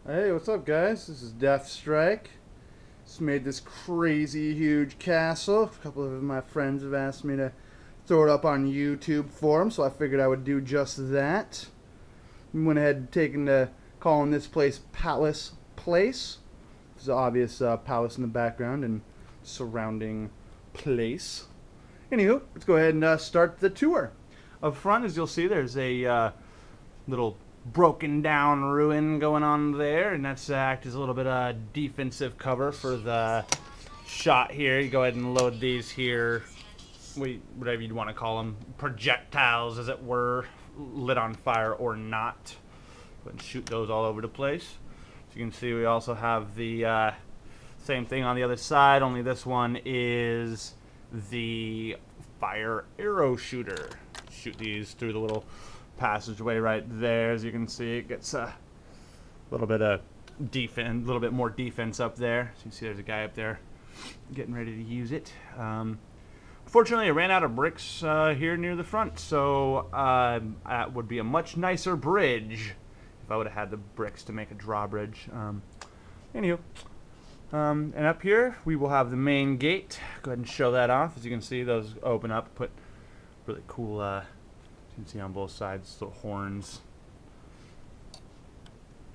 Hey, what's up, guys? This is D3athstrike. Just made this crazy huge castle. A couple of my friends have asked me to throw it up on YouTube for them, so I figured I would do just that. Went ahead and taken to calling this place Palace Place. There's an obvious palace in the background and surrounding place. Anywho, let's go ahead and start the tour. Up front, as you'll see, there's a little broken down ruin going on there, and that's act as a little bit of defensive cover for the shot here. You go ahead and load these here, whatever you'd want to call them, projectiles as it were, lit on fire or not. Go ahead and shoot those all over the place. As you can see, we also have the same thing on the other side, only this one is the fire arrow shooter. Shoot these through the little passageway right there. As you can see, it gets a little bit of defense, a little bit more defense up there. So you can see there's a guy up there getting ready to use it. Unfortunately, I ran out of bricks here near the front, so that would be a much nicer bridge if I would have had the bricks to make a drawbridge. Anywho, and up here we will have the main gate. Go ahead and show that off. As you can see, those open up, put really cool you can see on both sides little horns.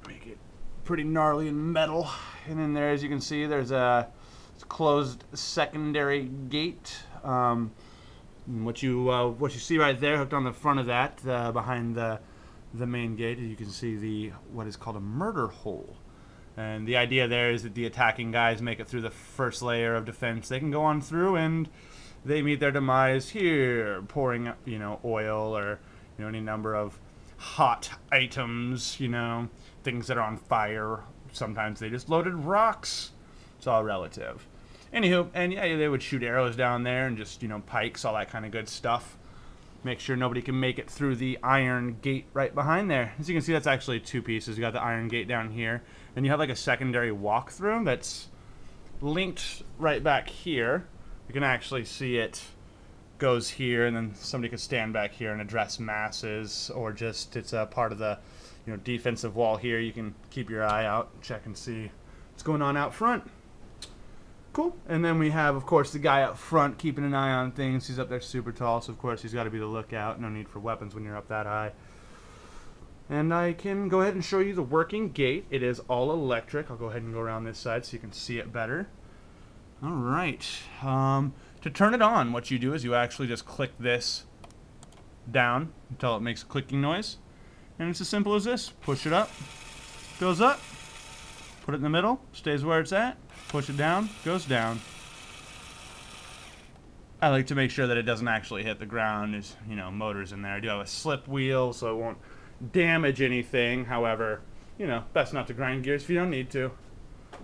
Make it pretty gnarly and metal. And in there, as you can see, there's a closed secondary gate. What you see right there, hooked on the front of that, behind the main gate, you can see what is called a murder hole. And the idea there is that the attacking guys make it through the first layer of defense. They can go on through and they meet their demise here, pouring, oil or, any number of hot items, things that are on fire. Sometimes they just loaded rocks. It's all relative. Anywho, and yeah, they would shoot arrows down there and just, pikes, all that kind of good stuff. Make sure nobody can make it through the iron gate right behind there. As you can see, that's actually two pieces. You got the iron gate down here, and you have like a secondary walkthrough that's linked right back here. You can actually see it goes here, and then somebody could stand back here and address masses, or just it's a part of the defensive wall here. You can keep your eye out, check and see what's going on out front. Cool. And then we have, of course, the guy up front keeping an eye on things. He's up there super tall, so of course he's got to be the lookout. No need for weapons when you're up that high. And I can go ahead and show you the working gate. It is all electric. I'll go ahead and go around this side so you can see it better. All right. To turn it on, what you do is you actually just click this down until it makes a clicking noise. And it's as simple as this. Push it up, goes up, put it in the middle, stays where it's at, push it down, goes down. I like to make sure that it doesn't actually hit the ground. There's, motors in there. I do have a slip wheel so it won't damage anything. However, best not to grind gears if you don't need to.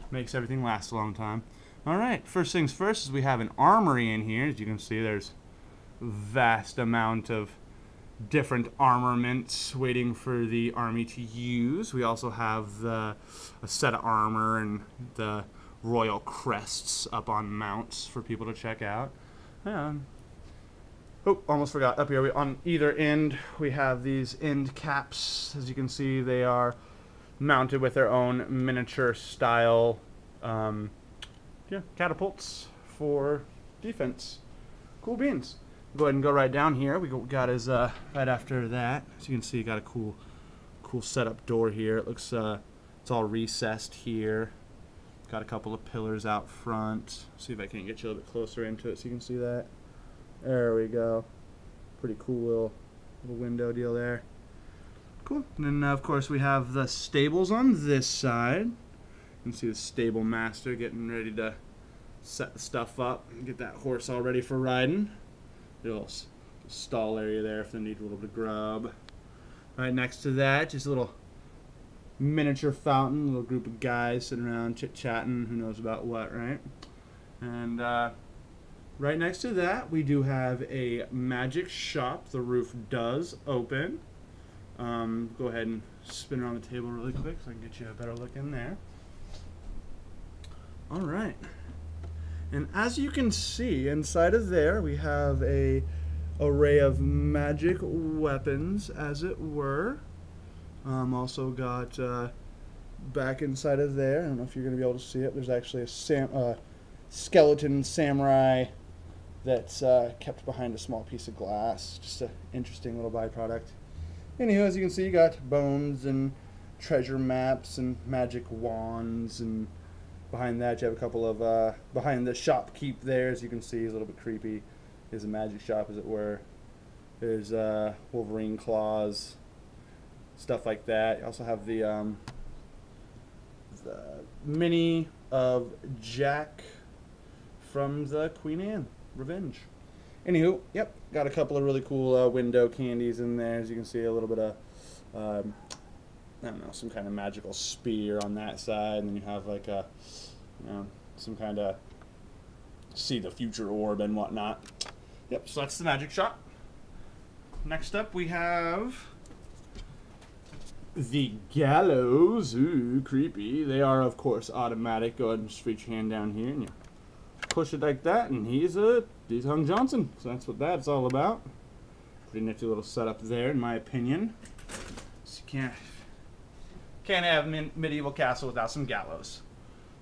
Makes everything last a long time. Alright, first things first is we have an armory in here. As you can see, there's a vast amount of different armaments waiting for the army to use. We also have a set of armor and the royal crests up on mounts for people to check out. Oh, almost forgot. Up here, on either end, we have these end caps. As you can see, they are mounted with their own miniature style catapults for defense. Cool beans. Go ahead and go right down here. We got his right after that. As you can see, got a cool setup door here. It looks it's all recessed here. Got a couple of pillars out front. See if I can get you a little bit closer into it so you can see that. There we go. Pretty cool little window deal there. Cool. And then of course we have the stables on this side. You can see the stable master getting ready to set the stuff up and get that horse all ready for riding. Little stall area there if they need a little bit of grub. Right next to that, just a little miniature fountain, little group of guys sitting around chit-chatting, who knows about what, right? And right next to that, we do have a magic shop. The roof does open. Go ahead and spin around the table really quick so I can get you a better look in there. All right. And as you can see, inside of there, we have a array of magic weapons, as it were. Also got back inside of there. I don't know if you're going to be able to see it. There's actually a skeleton samurai that's kept behind a small piece of glass. Just an interesting little byproduct. Anywho, as you can see, you got bones and treasure maps and magic wands, and behind that you have a couple of behind the shopkeep there, as you can see, is a little bit creepy, is a magic shop, as it were. There's Wolverine claws, stuff like that. You also have the mini of Jack from the Queen Anne Revenge. Anywho, yep, got a couple of really cool window candies in there. As you can see, a little bit of I don't know, some kind of magical spear on that side, and then you have like a, you know, some kind of see the future orb and whatnot. Yep, so that's the magic shop. Next up we have the gallows. Ooh, creepy. They are, of course, automatic. Go ahead and just reach your hand down here and you push it like that, and he's Hung Johnson. So that's what that's all about. Pretty nifty little setup there, in my opinion. So you can't have medieval castle without some gallows.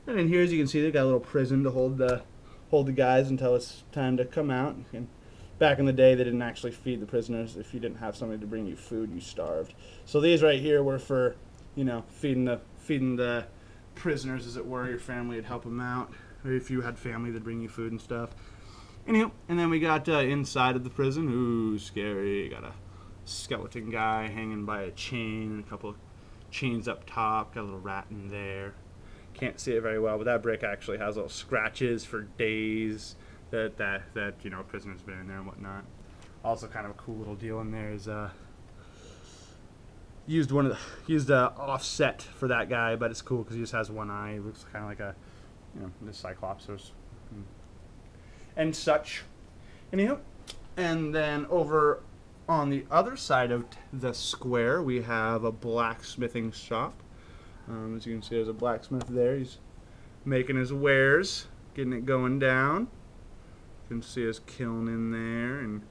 And then here, as you can see, they got a little prison to hold the guys until it's time to come out. And back in the day, they didn't actually feed the prisoners. If you didn't have somebody to bring you food, you starved. So these right here were for, you know, feeding the prisoners, as it were. Your family would help them out, or if you had family, they'd bring you food and stuff. Anywho, and then we got inside of the prison. Ooh, scary. Got a skeleton guy hanging by a chain, and a couple of chains up top. Got a little rat in there. Can't see it very well, but that brick actually has little scratches for days that you know, prisoners have been in there and whatnot. Also, kind of a cool little deal in there is used offset for that guy, but it's cool because he just has one eye. It looks kind of like a, you know, the Cyclops and such. Anywho, and then over on the other side of the square, we have a blacksmithing shop. As you can see, there's a blacksmith there. He's making his wares, getting it going down. You can see his kiln in there, and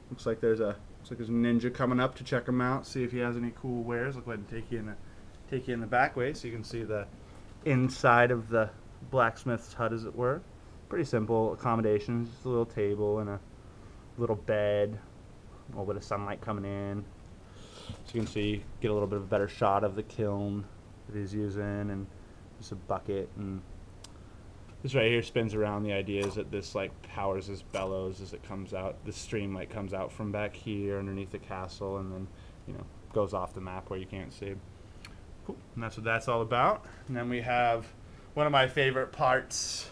looks like there's a ninja coming up to check him out, see if he has any cool wares. I'll go ahead and take you in the back way so you can see the inside of the blacksmith's hut, as it were. Pretty simple accommodations, just a little table and a little bed, a little bit of sunlight coming in. So you can see, get a little bit of a better shot of the kiln that he's using, and just a bucket. And this right here spins around. The idea is that this like powers his bellows as it comes out. The stream like comes out from back here underneath the castle, and then, you know, goes off the map where you can't see. Cool. And that's what that's all about. And then we have one of my favorite parts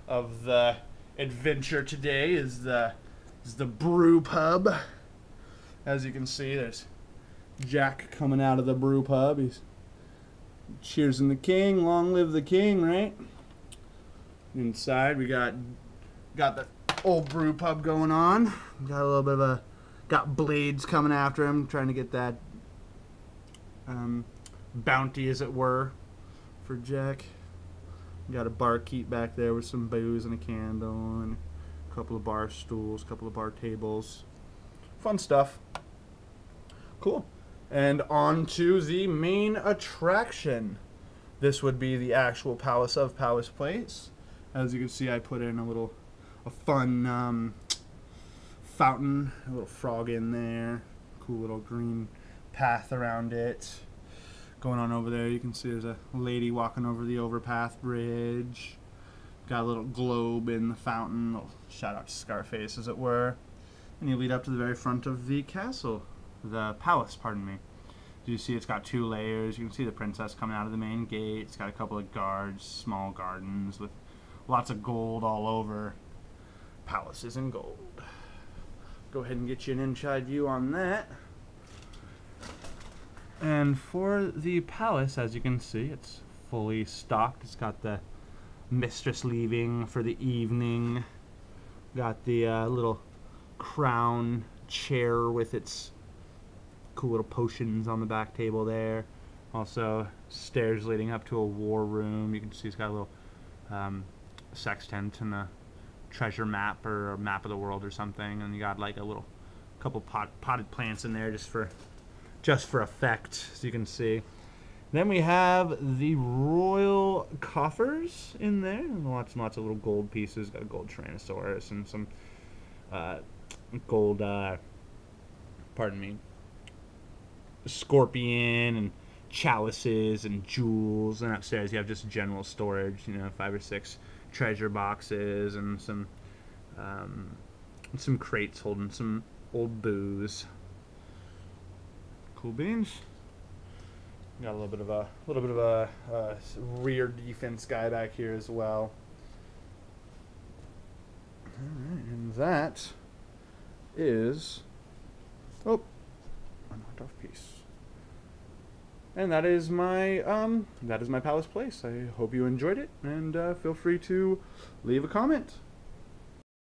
of the adventure today is the brew pub. As you can see, there's Jack coming out of the brew pub. He's cheersing the king. Long live the king, right? Inside we got the old brew pub going on. Got a little bit of got blades coming after him, trying to get that bounty, as it were, for Jack. Got a barkeep back there with some booze and a candle, and a couple of bar stools, a couple of bar tables. Fun stuff. Cool. And on to the main attraction. This would be the actual Palace of Palace Place. As you can see, I put in a fun fountain, a little frog in there, cool little green path around it. Going on over there, you can see there's a lady walking over the overpath bridge. Got a little globe in the fountain, little shout out to Scarface, as it were. And you lead up to the very front of the castle. The palace, pardon me. You see it's got 2 layers. You can see the princess coming out of the main gate. It's got a couple of guards, small gardens with lots of gold all over. Palaces in gold. Go ahead and get you an inside view on that. And for the palace, as you can see, it's fully stocked. It's got the mistress leaving for the evening. Got the little crown chair with its cool little potions on the back table there. Also, stairs leading up to a war room. You can see it's got a little sextant and a treasure map or a map of the world or something. And you got like a couple potted plants in there just for effect, as you can see. Then we have the royal coffers in there, and lots and lots of little gold pieces. Got a gold Tyrannosaurus and some gold, pardon me, scorpion and chalices and jewels. And upstairs you have just general storage, you know, 5 or 6 treasure boxes and some crates holding some old booze. Cool beans. Got a little bit of a rear defense guy back here as well. All right, and that is a knocked off piece. And that is my Palace Place. I hope you enjoyed it, and feel free to leave a comment.